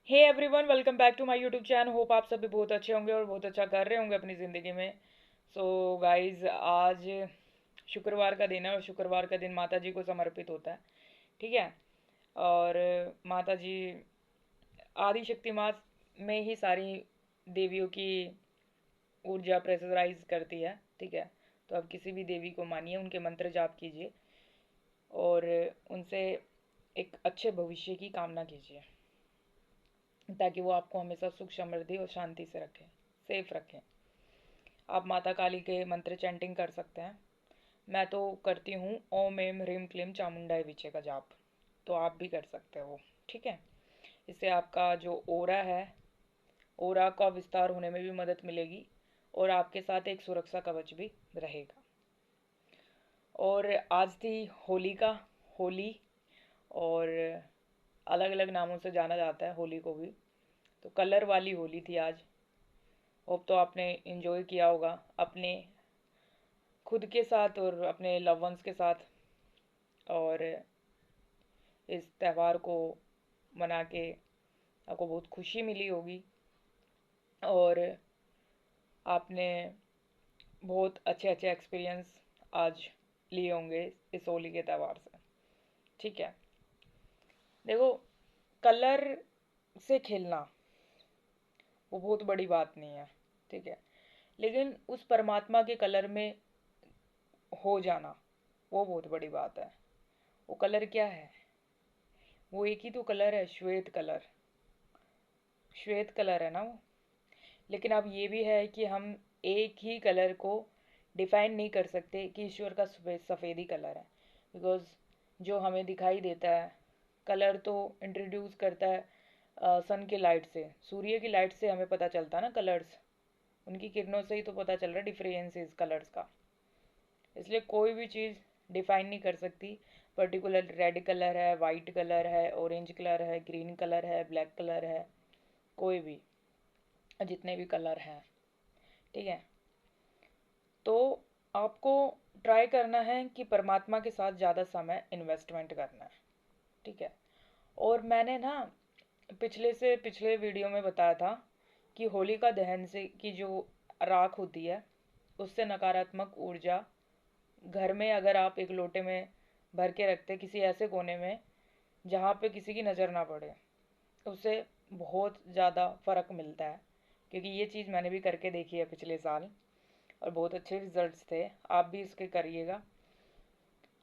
Hey everyone, welcome back to my YouTube channel. Hope आप सभी बहुत अच्छे होंगे और बहुत अच्छा कर रहे होंगे अपनी ज़िंदगी में। सो गाइस, आज शुक्रवार का दिन है और शुक्रवार का दिन माता जी को समर्पित होता है। ठीक है। और माता जी आदि शक्ति माँ में ही सारी देवियों की ऊर्जा प्रेशराइज करती है। ठीक है। तो आप किसी भी देवी को मानिए, उनके मंत्र जाप कीजिए और उनसे एक अच्छे भविष्य की कामना कीजिए, ताकि वो आपको हमेशा सुख समृद्धि और शांति से रखें, सेफ रखें। आप माता काली के मंत्र चैंटिंग कर सकते हैं। मैं तो करती हूँ ओम एम ह्रीम क्लीम चामुंडाई विचे का जाप, तो आप भी कर सकते हो। ठीक है। इससे आपका जो ओरा है, ओरा का विस्तार होने में भी मदद मिलेगी और आपके साथ एक सुरक्षा कवच भी रहेगा। और आज थी होली का होली, और अलग अलग नामों से जाना जाता है होली को भी। तो कलर वाली होली थी आज। होप तो आपने इन्जॉय किया होगा अपने खुद के साथ और अपने लव वंस के साथ, और इस त्यौहार को मना के आपको बहुत खुशी मिली होगी और आपने बहुत अच्छे अच्छे एक्सपीरियंस आज लिए होंगे इस होली के त्यौहार से। ठीक है। देखो, कलर से खेलना वो बहुत बड़ी बात नहीं है। ठीक है। लेकिन उस परमात्मा के कलर में हो जाना वो बहुत बड़ी बात है। वो कलर क्या है? वो एक ही तो कलर है, श्वेत कलर। श्वेत कलर है ना वो। लेकिन अब ये भी है कि हम एक ही कलर को डिफाइन नहीं कर सकते कि ईश्वर का सफ़ेद ही कलर है। बिकॉज जो हमें दिखाई देता है, कलर तो इंट्रोड्यूस करता है सन की लाइट से, सूर्य की लाइट से हमें पता चलता है ना कलर्स। उनकी किरणों से ही तो पता चल रहा है डिफरेंसेस कलर्स का। इसलिए कोई भी चीज़ डिफाइन नहीं कर सकती। पर्टिकुलर रेड कलर है, वाइट कलर है, ऑरेंज कलर है, ग्रीन कलर है, ब्लैक कलर है, कोई भी, जितने भी कलर हैं। ठीक है। तो आपको ट्राई करना है कि परमात्मा के साथ ज़्यादा समय इन्वेस्टमेंट करना है। ठीक है। और मैंने ना पिछले वीडियो में बताया था कि होलिका दहन से की जो राख होती है, उससे नकारात्मक ऊर्जा घर में अगर आप एक लोटे में भर के रखते किसी ऐसे कोने में जहाँ पे किसी की नज़र ना पड़े, उससे बहुत ज़्यादा फ़र्क मिलता है। क्योंकि ये चीज़ मैंने भी करके देखी है पिछले साल और बहुत अच्छे रिजल्ट्स थे। आप भी इसके करिएगा।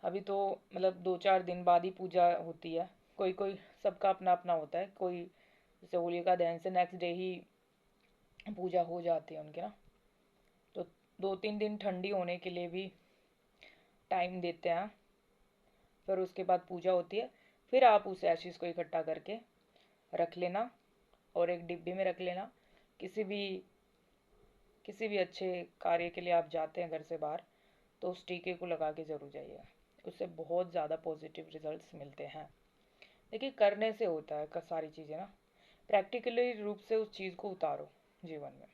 अभी तो मतलब 2-4 दिन बाद ही पूजा होती है। कोई कोई सबका अपना अपना होता है। कोई जैसे होलिका दहन से नेक्स्ट डे ही पूजा हो जाती है उनके ना। तो 2-3 दिन ठंडी होने के लिए भी टाइम देते हैं। फिर उसके बाद पूजा होती है। फिर आप उस एशिस को इकट्ठा करके रख लेना और एक डिब्बे में रख लेना। किसी भी किसी भी अच्छे कार्य के लिए आप जाते हैं घर से बाहर, तो उस टीके को लगा के ज़रूर जाइए। उससे बहुत ज़्यादा पॉजिटिव रिजल्ट्स मिलते हैं। देखिए, करने से होता है सारी चीज़ें ना। प्रैक्टिकली रूप से उस चीज़ को उतारो जीवन में।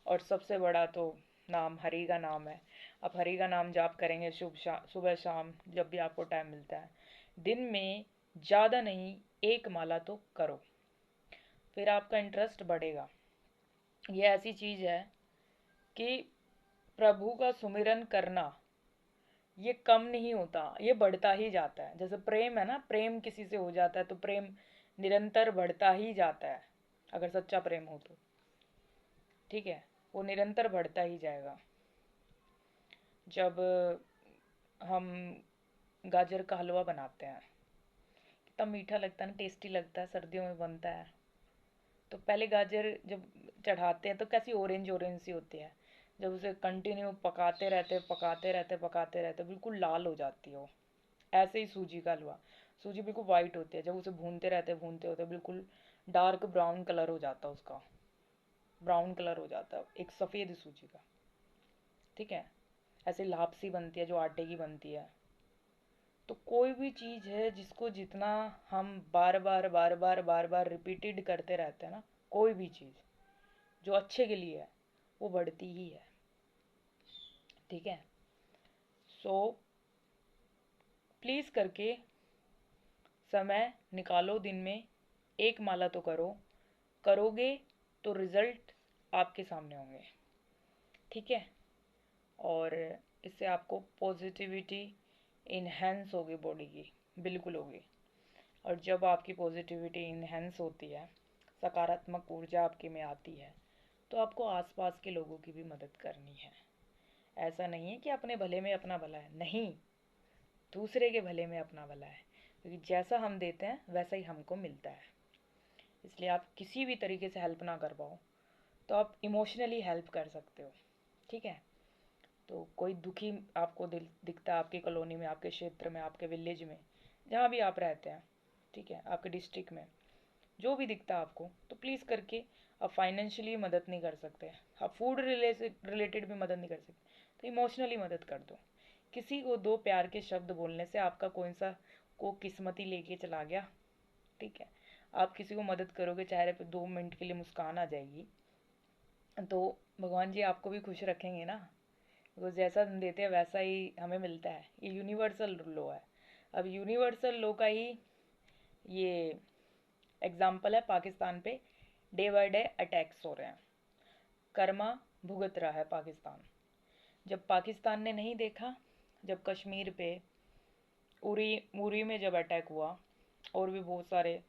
और सबसे बड़ा तो नाम, हरि का नाम है। आप हरि का नाम जाप करेंगे सुबह शाम जब भी आपको टाइम मिलता है। दिन में ज़्यादा नहीं, एक माला तो करो, फिर आपका इंटरेस्ट बढ़ेगा। ये ऐसी चीज़ है कि प्रभु का सुमिरन करना ये कम नहीं होता, ये बढ़ता ही जाता है। जैसे प्रेम है ना, प्रेम किसी से हो जाता है तो प्रेम निरंतर बढ़ता ही जाता है, अगर सच्चा प्रेम हो तो। ठीक है। वो निरंतर बढ़ता ही जाएगा। जब हम गाजर का हलवा बनाते हैं, कितना मीठा लगता है ना, टेस्टी लगता है, सर्दियों में बनता है। तो पहले गाजर जब चढ़ाते हैं तो कैसी ऑरेंज ऑरेंज सी होती है। जब उसे कंटिन्यू पकाते रहते पकाते रहते पकाते रहते बिल्कुल लाल हो जाती है वो। ऐसे ही सूजी का हलवा, सूजी बिल्कुल वाइट होती है, जब उसे भूनते होते बिल्कुल डार्क ब्राउन कलर हो जाता है उसका। ब्राउन कलर हो जाता है एक सफ़ेद सूजी का। ठीक है। ऐसे लापसी बनती है जो आटे की बनती है। तो कोई भी चीज़ है जिसको जितना हम बार बार बार बार बार बार रिपीटेड करते रहते हैं ना, कोई भी चीज़ जो अच्छे के लिए है वो बढ़ती ही है। ठीक है। सो प्लीज़ करके समय निकालो दिन में एक माला तो करो, करोगे तो रिजल्ट आपके सामने होंगे, ठीक है। और इससे आपको पॉजिटिविटी इन्हेंस होगी बॉडी की, बिल्कुल होगी। और जब आपकी पॉजिटिविटी इन्हेंस होती है, सकारात्मक ऊर्जा आपके में आती है, तो आपको आसपास के लोगों की भी मदद करनी है। ऐसा नहीं है कि अपने भले में अपना भला है, नहीं, दूसरे के भले में अपना भला है, क्योंकि जैसा हम देते हैं वैसा ही हमको मिलता है। इसलिए आप किसी भी तरीके से हेल्प ना कर पाओ तो आप इमोशनली हेल्प कर सकते हो, ठीक है। तो कोई दुखी आपको दिखता है आपकी कॉलोनी में, आपके क्षेत्र में, आपके विलेज में, जहाँ भी आप रहते हैं, ठीक है, आपके डिस्ट्रिक्ट में जो भी दिखता है आपको, तो प्लीज़ करके, आप फाइनेंशियली मदद नहीं कर सकते, आप फूड रिलेटेड भी मदद नहीं कर सकते, तो इमोशनली मदद कर दो। किसी को दो प्यार के शब्द बोलने से आपका कौन सा को किस्मती लेके चला गया, ठीक है। आप किसी को मदद करोगे, चेहरे पे 2 मिनट के लिए मुस्कान आ जाएगी, तो भगवान जी आपको भी खुश रखेंगे ना। वो जैसा हम देते हैं वैसा ही हमें मिलता है, ये यूनिवर्सल लॉ है। अब यूनिवर्सल लॉ का ही ये एग्जाम्पल है पाकिस्तान पे, डे बाय डे अटैक्स हो रहे हैं, कर्मा भुगत रहा है पाकिस्तान। जब पाकिस्तान ने नहीं देखा, जब कश्मीर पे उरी उरी में जब अटैक हुआ, और भी बहुत सारे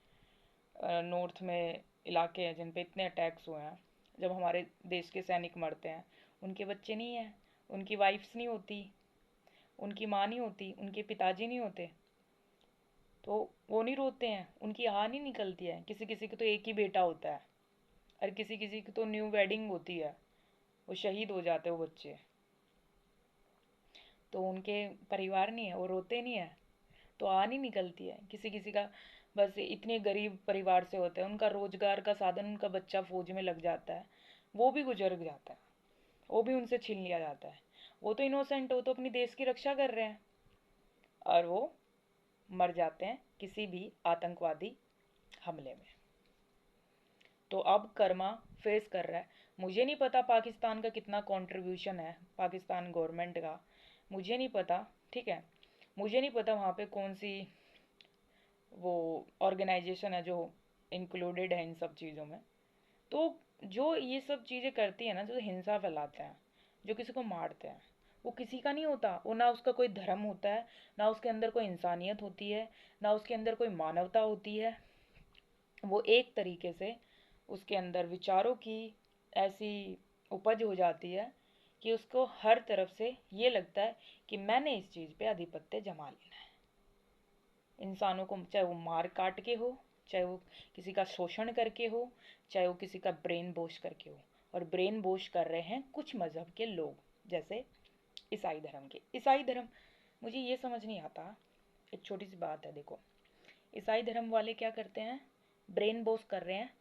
नॉर्थ में इलाके हैं जिन पे इतने अटैक्स हुए हैं, जब हमारे देश के सैनिक मरते हैं, उनके बच्चे नहीं हैं, उनकी वाइफ्स नहीं होती, उनकी माँ नहीं होती, उनके पिताजी नहीं होते, तो वो नहीं रोते हैं, उनकी आह नहीं निकलती है। किसी किसी को तो एक ही बेटा होता है, और किसी किसी की तो न्यू वेडिंग होती है, वो शहीद हो जाते हैं वो बच्चे, तो उनके परिवार नहीं है, वो रोते नहीं है, तो आह नहीं निकलती है। किसी किसी का बस इतने गरीब परिवार से होते हैं, उनका रोजगार का साधन, उनका बच्चा फौज में लग जाता है, वो भी गुजर जाता है, वो भी उनसे छीन लिया जाता है। वो तो इनोसेंट, वो तो अपनी देश की रक्षा कर रहे हैं, और वो मर जाते हैं किसी भी आतंकवादी हमले में। तो अब कर्मा फेस कर रहा है। मुझे नहीं पता पाकिस्तान का कितना कंट्रीब्यूशन है, पाकिस्तान गवर्नमेंट का, मुझे नहीं पता, ठीक है। मुझे नहीं पता वहाँ पे कौन सी वो ऑर्गेनाइजेशन है जो इंक्लूडेड है इन सब चीज़ों में। तो जो ये सब चीज़ें करती है ना, जो हिंसा फैलाते हैं, जो किसी को मारते हैं, वो किसी का नहीं होता, वो ना उसका कोई धर्म होता है, ना उसके अंदर कोई इंसानियत होती है, ना उसके अंदर कोई मानवता होती है। वो एक तरीके से उसके अंदर विचारों की ऐसी उपज हो जाती है कि उसको हर तरफ से ये लगता है कि मैंने इस चीज़ पे आधिपत्य जमा लेना है। इंसानों को चाहे वो मार काट के हो, चाहे वो किसी का शोषण करके हो, चाहे वो किसी का ब्रेन वॉश करके हो। और ब्रेन वॉश कर रहे हैं कुछ मज़हब के लोग, जैसे ईसाई धर्म के। ईसाई धर्म, मुझे ये समझ नहीं आता, एक छोटी सी बात है, देखो, ईसाई धर्म वाले क्या करते हैं, ब्रेन वॉश कर रहे हैं।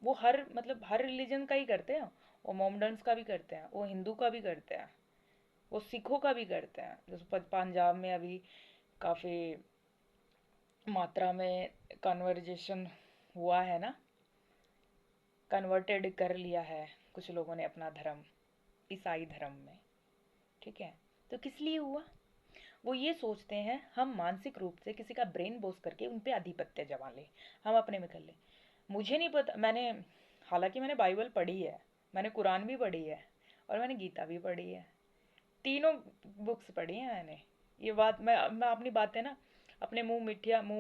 वो हर मतलब हर रिलीजन का ही करते हैं, वो मोमडन्स का भी करते हैं, वो हिंदू का भी करते हैं, वो सिखों का भी करते हैं। जैसे पंजाब में अभी काफ़ी मात्रा में कन्वर्जेशन हुआ है ना, कन्वर्टेड कर लिया है कुछ लोगों ने अपना धर्म ईसाई धर्म में, ठीक है। तो किस लिए हुआ, वो ये सोचते हैं हम मानसिक रूप से किसी का ब्रेन वॉश करके उन पे आधिपत्य जमा लें, हम अपने में कर लें। मुझे नहीं पता, मैंने हालांकि मैंने बाइबल पढ़ी है, मैंने कुरान भी पढ़ी है, और मैंने गीता भी पढ़ी है, तीनों बुक्स पढ़ी हैं मैंने। ये बात मैं अपनी बातें ना, अपने मुंह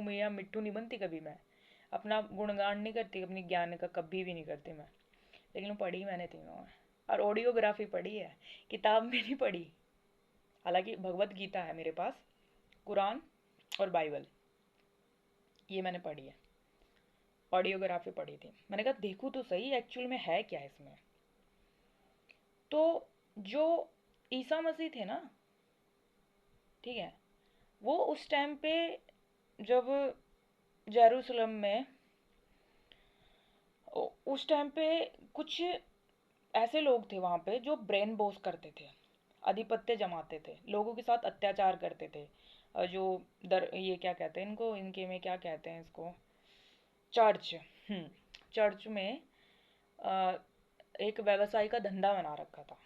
में या मिट्टू नहीं बनती कभी, मैं अपना गुणगान नहीं करती, अपनी ज्ञान का कभी भी नहीं करती मैं, लेकिन पढ़ी मैंने तीनों है। और ऑडियोग्राफी पढ़ी है, किताब में नहीं पढ़ी। हालांकि भगवत गीता है मेरे पास, कुरान और बाइबल, ये मैंने पढ़ी है। ऑडियोग्राफी पढ़ी थी, मैंने कहा देखूँ तो सही एक्चुअल में है क्या इसमें। तो जो ईसा मसीह थे ना, ठीक है, वो उस टाइम पे जब जेरूसलम में, उस टाइम पे कुछ ऐसे लोग थे वहाँ पे जो ब्रेन वॉश करते थे, आधिपत्य जमाते थे, लोगों के साथ अत्याचार करते थे। जो ये क्या कहते हैं इनको, इनके में क्या कहते हैं इसको, चर्च, चर्च में अ, एक व्यवसाय का धंधा बना रखा था,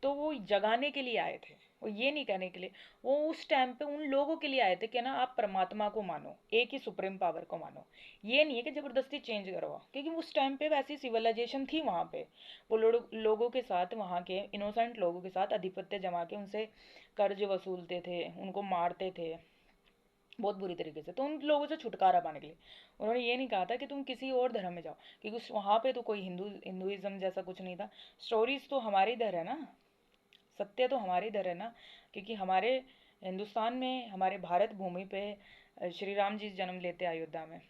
तो वो जगाने के लिए आए थे, वो ये नहीं कहने के लिए। वो उस टाइम पे उन लोगों के लिए आए थे कि ना आप परमात्मा को मानो, एक ही सुप्रीम पावर को मानो। ये नहीं है कि ज़बरदस्ती चेंज करवाओ, क्योंकि उस टाइम पे वैसी सिविलाइजेशन थी वहाँ पे। वो लोगों के साथ, वहाँ के इनोसेंट लोगों के साथ आधिपत्य जमा के उनसे कर्ज वसूलते थे, उनको मारते थे बहुत बुरी तरीके से। तो उन लोगों से छुटकारा पाने के लिए उन्होंने ये नहीं कहा था कि तुम किसी और धर्म में जाओ, क्योंकि वहाँ पे तो कोई हिंदुइज्म जैसा कुछ नहीं था। स्टोरीज तो हमारी इधर है ना, सत्य तो हमारे इधर है ना, क्योंकि हमारे हिंदुस्तान में, हमारे भारत भूमि पे श्री राम जी जन्म लेते हैं अयोध्या में,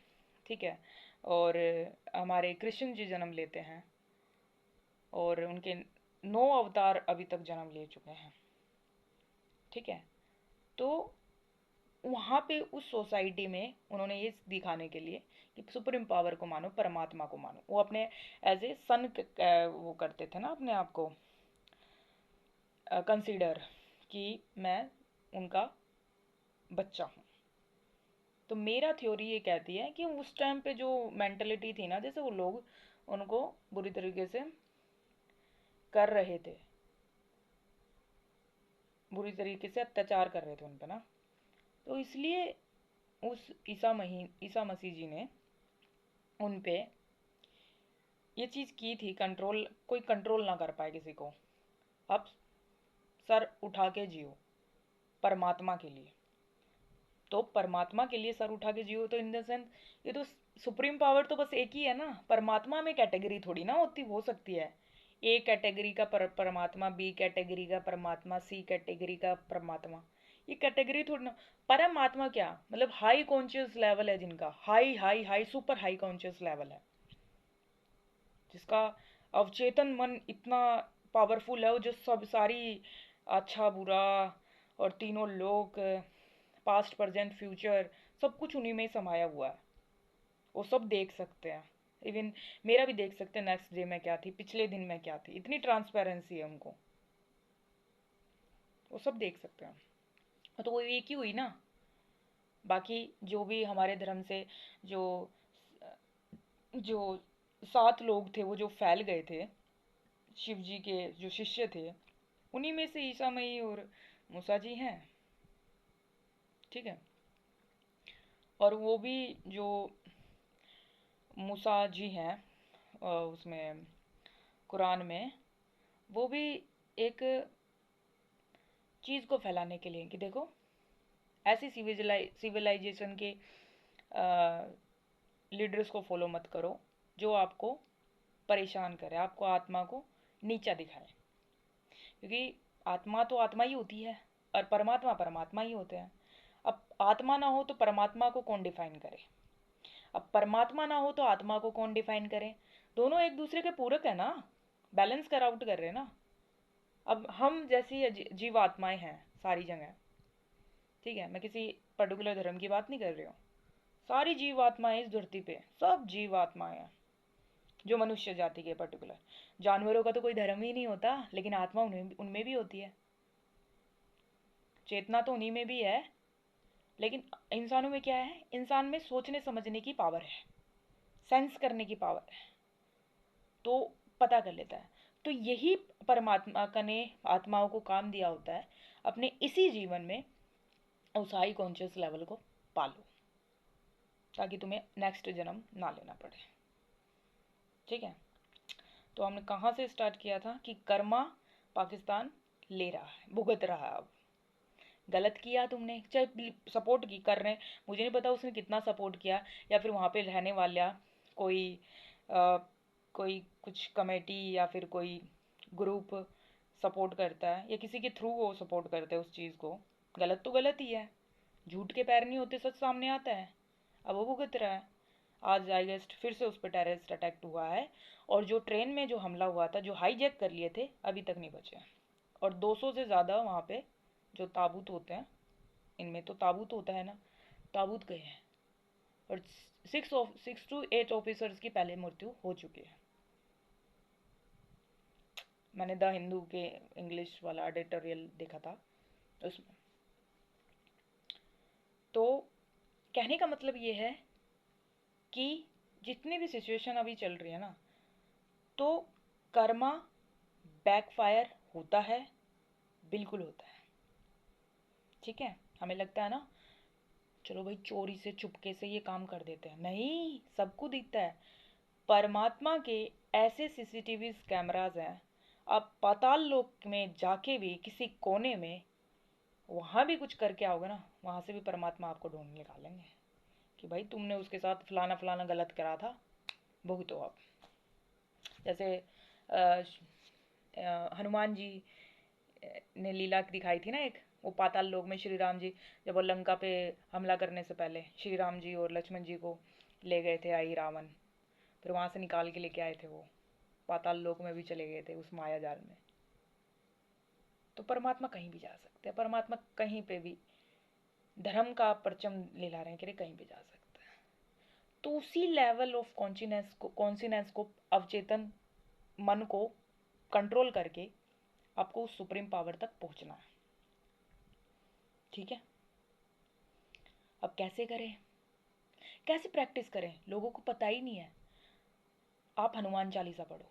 ठीक है। और हमारे कृष्ण जी जन्म लेते हैं, और उनके 9 अवतार अभी तक जन्म ले चुके हैं, ठीक है। तो वहाँ पे उस सोसाइटी में उन्होंने ये दिखाने के लिए कि सुप्रीम पावर को मानो, परमात्मा को मानो, वो अपने एज ए सन वो करते थे ना अपने आप को कंसीडर, कि मैं उनका बच्चा हूँ। तो मेरा थ्योरी ये कहती है कि उस टाइम पे जो मेंटलिटी थी ना, जैसे वो लोग उनको बुरी तरीके से कर रहे थे, बुरी तरीके से अत्याचार कर रहे थे उन पे ना, तो इसलिए उस ईसा मसीह जी ने उन पे ये चीज़ की थी, कंट्रोल, कोई कंट्रोल ना कर पाए किसी को। अब सर उठा के जियो परमात्मा के लिए। तो परमात्मा के लिए सर उठा के जियो, तो इन द सेंस ये तो सुप्रीम पावर तो बस एक ही है ना। परमात्मा में कैटेगरी थोड़ी ना होती, हो सकती है ए कैटेगरी का परमात्मा, बी कैटेगरी का परमात्मा, सी कैटेगरी का परमात्मा, ये कैटेगरी थोड़ी ना। परमात्मा क्या मतलब, हाई कॉन्शियस लेवल है जिनका, high high high super high conscious level है, जिसका अवचेतन मन इतना पावरफुल है, वो जो सब सारी अच्छा बुरा और तीनों लोक, पास्ट प्रेजेंट फ्यूचर, सब कुछ उन्हीं में ही समाया हुआ है। वो सब देख सकते हैं, इवन मेरा भी देख सकते हैं, नेक्स्ट डे में क्या थी, पिछले दिन में क्या थी, इतनी ट्रांसपेरेंसी है उनको, वो सब देख सकते हैं। तो वो एक ही हुई ना। बाकी जो भी हमारे धर्म से जो जो 7 लोग थे, वो जो फैल गए थे, शिव जी के जो शिष्य थे, उन्हीं में से ईसा मई और मूसा जी हैं, ठीक है। और वो भी जो मूसा जी हैं उसमें कुरान में, वो भी एक चीज़ को फैलाने के लिए कि देखो ऐसी सिविलाइजेशन के लीडर्स को फॉलो मत करो जो आपको परेशान करे, आपको आत्मा को नीचा दिखाए, क्योंकि आत्मा तो आत्मा ही होती है और परमात्मा परमात्मा ही होते हैं। अब आत्मा ना हो तो परमात्मा को कौन डिफाइन करे, अब परमात्मा ना हो तो आत्मा को कौन डिफाइन करे। दोनों एक दूसरे के पूरक है ना, बैलेंस कर आउट कर रहे हैं ना। अब हम जैसी जीवात्माएं हैं सारी जगह, ठीक है, मैं किसी पर्टिकुलर धर्म की बात नहीं कर रही हूँ। सारी जीवात्माएं इस धरती पे, सब जीवात्माएं हैं जो मनुष्य जाति के पर्टिकुलर। जानवरों का तो कोई धर्म ही नहीं होता, लेकिन आत्मा उनमें भी होती है, चेतना तो उन्हीं में भी है। लेकिन इंसानों में क्या है, इंसान में सोचने समझने की पावर है, सेंस करने की पावर है, तो पता कर लेता है। तो यही परमात्मा का ने आत्माओं को काम दिया होता है, अपने इसी जीवन में उस हाई कॉन्शियस लेवल को पालो, ताकि तुम्हें नेक्स्ट जन्म ना लेना पड़े, ठीक है। तो हमने कहाँ से स्टार्ट किया था कि कर्मा पाकिस्तान ले रहा है, भुगत रहा है। अब गलत किया तुमने, चाहे सपोर्ट की कर रहे हैं, मुझे नहीं पता उसने कितना सपोर्ट किया, या फिर वहाँ पे रहने वाला कोई आ, कोई कुछ कमेटी या फिर कोई ग्रुप सपोर्ट करता है, या किसी के थ्रू वो सपोर्ट करते हैं उस चीज़ को। गलत तो गलत ही है, झूठ के पैर नहीं होते, सच सामने आता है। अब वो भुगत रहा है। आज आई गेस्ट फिर से उस पर टेररिस्ट अटैक हुआ है, और जो ट्रेन में जो हमला हुआ था, जो हाईजैक कर लिए थे, अभी तक नहीं बचे। और 200 से ज़्यादा वहाँ पे जो ताबूत होते हैं, इनमें तो ताबूत होता है ना, ताबूत गए हैं। और 6 to 8 ऑफिसर्स की पहले मृत्यु हो चुकी है। मैंने द हिंदू के इंग्लिश वाला एडिटोरियल देखा था उसमें। तो कहने का मतलब ये है कि जितनी भी सिचुएशन अभी चल रही है ना, तो कर्मा बैकफायर होता है, बिल्कुल होता है। ठीक है, हमें लगता है ना चलो भाई चोरी से चुपके से ये काम कर देते हैं, नहीं, सबको दिखता है। परमात्मा के ऐसे सीसीटीवी कैमरास हैं, आप पाताल लोक में जाके भी किसी कोने में वहां भी कुछ करके आओगे ना, वहां से भी परमात्मा आपको ढूंढ निकालेंगे कि भाई तुमने उसके साथ फलाना फलाना गलत करा था, भुगतो आप। जैसे हनुमान जी ने लीला दिखाई थी ना एक, वो पाताल लोक में श्री राम जी जब वो लंका पे हमला करने से पहले श्री राम जी और लक्ष्मण जी को ले गए थे आई रावण, फिर वहां से निकाल के लेके आए थे, वो पाताल लोक में भी चले गए थे उस माया जाल में। तो परमात्मा कहीं भी जा सकते हैं, परमात्मा कहीं पे भी धर्म का परचम लहरा रहे हैं कि कहीं भी जा सकता है। तो उसी लेवल ऑफ कॉन्शियसनेस को अवचेतन मन को कंट्रोल करके आपको उस सुप्रीम पावर तक पहुंचना है। ठीक है, अब कैसे करें, कैसे प्रैक्टिस करें, लोगों को पता ही नहीं है। आप हनुमान चालीसा पढ़ो,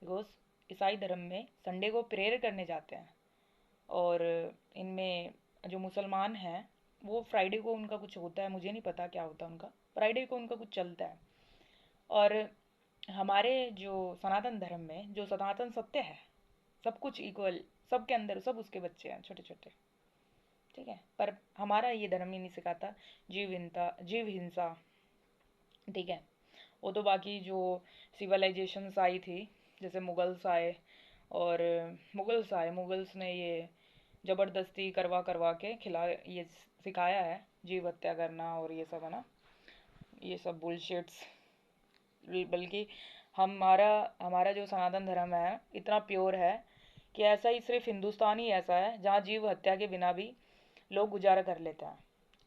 बिकॉज ईसाई धर्म में संडे को प्रेयर करने जाते हैं, और इनमें जो मुसलमान हैं वो फ्राइडे को उनका कुछ होता है, मुझे नहीं पता क्या होता है उनका, फ्राइडे को उनका कुछ चलता है। और हमारे जो सनातन धर्म में जो सनातन सत्य है, सब कुछ इक्वल, सबके अंदर सब उसके बच्चे हैं छोटे छोटे। ठीक है, पर हमारा ये धर्म ही नहीं सिखाता जीव हिंसा। ठीक है, वो तो बाकी जो सिविलाइजेशंस आई थी, जैसे मुगल्स आए, और मुगल्स ने ये ज़बरदस्ती करवा करवा के खिला ये सिखाया है जीव हत्या करना और ये सब, है ना, ये सब बुलशिट्स। बल्कि हमारा हमारा जो सनातन धर्म है इतना प्योर है कि ऐसा ही सिर्फ हिंदुस्तान ही ऐसा है जहाँ जीव हत्या के बिना भी लोग गुजारा कर लेते हैं।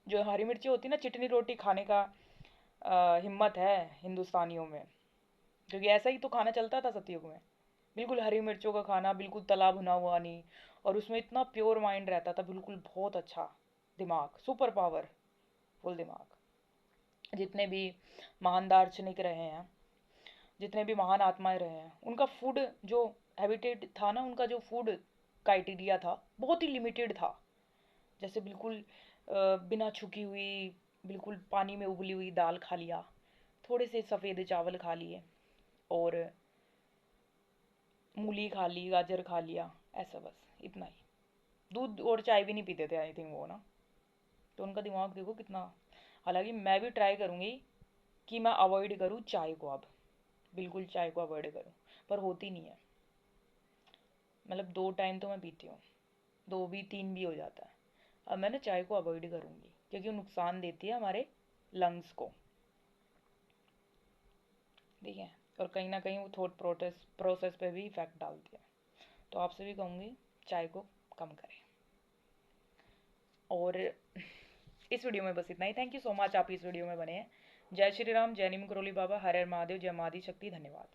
जो हरी मिर्ची होती है ना, चिटनी रोटी खाने का हिम्मत है हिंदुस्तानियों में, क्योंकि ऐसा ही तो खाना चलता था सतयुग में। बिल्कुल हरी मिर्चों का खाना, बिल्कुल तला भुना हुआ नहीं, और उसमें इतना प्योर माइंड रहता था, बिल्कुल बहुत अच्छा दिमाग, सुपर पावर फुल दिमाग। जितने भी महान दार्शनिक रहे हैं, जितने भी महान आत्माएं रहे हैं, उनका फूड जो हैबिटेट था ना, उनका जो फूड क्राइटेरिया था बहुत ही लिमिटेड था। जैसे बिल्कुल बिना छुकी हुई, बिल्कुल पानी में उबली हुई दाल खा लिया, थोड़े से सफ़ेद चावल खा लिए, और मूली खा ली, गाजर खा लिया, ऐसा बस इतना ही। दूध और चाय भी नहीं पीते थे आई थिंक वो ना। तो उनका दिमाग देखो कितना। हालांकि मैं भी ट्राई करूँगी कि मैं अवॉइड करूँ चाय को अब, बिल्कुल चाय को अवॉइड करूँ, पर होती नहीं है। मतलब 2 टाइम तो मैं पीती हूँ, 2 भी 3 भी हो जाता है। अब मैं ना चाय को अवॉइड करूँगी क्योंकि वो नुकसान देती है हमारे लंग्स को। ठीक है, और कहीं ना कहीं वो थॉट प्रोसेस पे भी इफेक्ट डालती है। तो आपसे भी कहूँगी चाय को कम करें। और इस वीडियो में बस इतना ही। थैंक यू सो मच, आप इस वीडियो में बने हैं। जय श्री राम, जय नीम करोली बाबा, हर हर महादेव, जय मादी शक्ति, धन्यवाद।